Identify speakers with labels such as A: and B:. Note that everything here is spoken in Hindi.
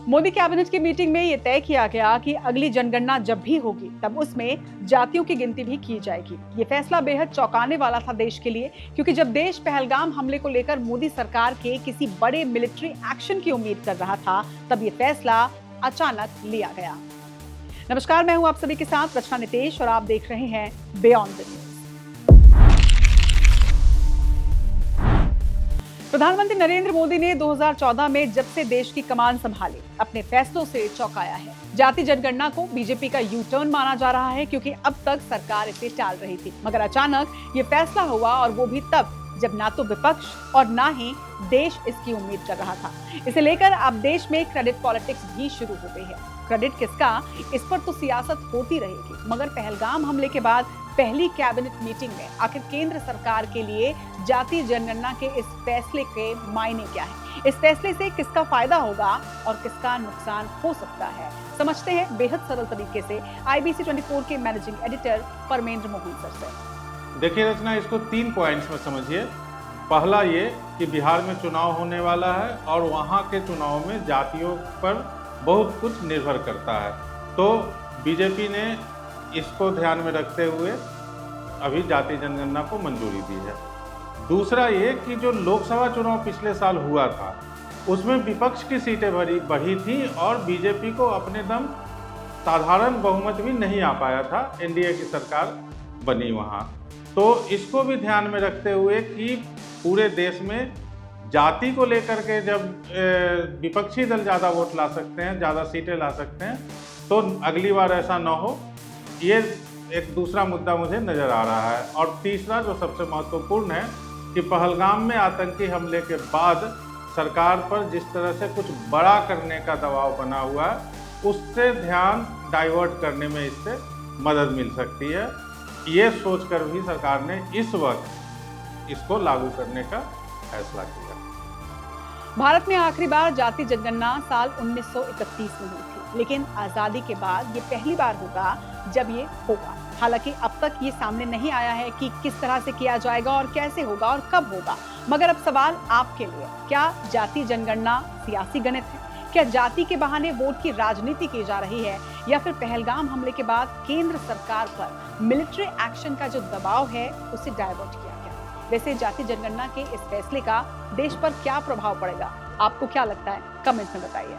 A: मोदी कैबिनेट की मीटिंग में ये तय किया गया कि अगली जनगणना जब भी होगी तब उसमें जातियों की गिनती भी की जाएगी। ये फैसला बेहद चौंकाने वाला था देश के लिए, क्योंकि जब देश पहलगाम हमले को लेकर मोदी सरकार के किसी बड़े मिलिट्री एक्शन की उम्मीद कर रहा था, तब ये फैसला अचानक लिया गया। नमस्कार, मैं हूं आप सभी के साथ रचना नितेश और आप देख रहे हैं बियॉन्ड द न्यूज। प्रधानमंत्री नरेंद्र मोदी ने 2014 में जब से देश की कमान संभाली, अपने फैसलों से चौंकाया है। जाति जनगणना को बीजेपी का यू टर्न माना जा रहा है, क्योंकि अब तक सरकार इसे टाल रही थी, मगर अचानक ये फैसला हुआ, और वो भी तब जब ना तो विपक्ष और ना ही देश इसकी उम्मीद कर रहा था। इसे लेकर अब देश में क्रेडिट पॉलिटिक्स भी शुरू हो गई है। क्रेडिट किसका, इस पर तो सियासत होती रहेगी, मगर पहलगाम हमले के बाद पहली कैबिनेट मीटिंग में आखिर केंद्र सरकार के लिए जाति जनगणना के इस फैसले के मायने क्या है, इस फैसले से किसका फायदा होगा और किसका नुकसान हो सकता है, समझते हैं बेहद सरल तरीके से IBC 24 के managing editor Parmendra Mohan sir से।
B: देखिए रचना, इसको 3 पॉइंट्स में समझिए। पहला ये कि बिहार में चुनाव होने वाला है और वहाँ के चुनाव में जातियों पर बहुत कुछ निर्भर करता है, तो बीजेपी ने इसको ध्यान में रखते हुए अभी जाति जनगणना को मंजूरी दी है। दूसरा ये कि जो लोकसभा चुनाव पिछले साल हुआ था उसमें विपक्ष की सीटें बढ़ी थी और बीजेपी को अपने दम साधारण बहुमत भी नहीं आ पाया था, एनडीए की सरकार बनी वहाँ। तो इसको भी ध्यान में रखते हुए कि पूरे देश में जाति को लेकर के जब विपक्षी दल ज़्यादा वोट ला सकते हैं, ज़्यादा सीटें ला सकते हैं, तो अगली बार ऐसा न हो, ये एक दूसरा मुद्दा मुझे नज़र आ रहा है। और तीसरा जो सबसे महत्वपूर्ण है कि पहलगाम में आतंकी हमले के बाद सरकार पर जिस तरह से कुछ बड़ा करने का दबाव बना हुआ है, उससे ध्यान डाइवर्ट करने में इससे मदद मिल सकती है। ये सोचकर भी सरकार ने इस वक्त इसको लागू करने का फैसला किया।
A: भारत में आखिरी बार जाति जनगणना साल 1931 में हुई थी, लेकिन आजादी के बाद ये पहली बार होगा जब ये होगा। हालांकि अब तक ये सामने नहीं आया है कि किस तरह से किया जाएगा और कैसे होगा और कब होगा, मगर अब सवाल आपके लिए, क्या जाति जनगणना सियासी गणित है? क्या जाति के बहाने वोट की राजनीति की जा रही है, या फिर पहलगाम हमले के बाद केंद्र सरकार पर मिलिट्री एक्शन का जो दबाव है उसे डाइवर्ट किया गया? वैसे जाति जनगणना के इस फैसले का देश पर क्या प्रभाव पड़ेगा, आपको क्या लगता है? कमेंट में बताइए।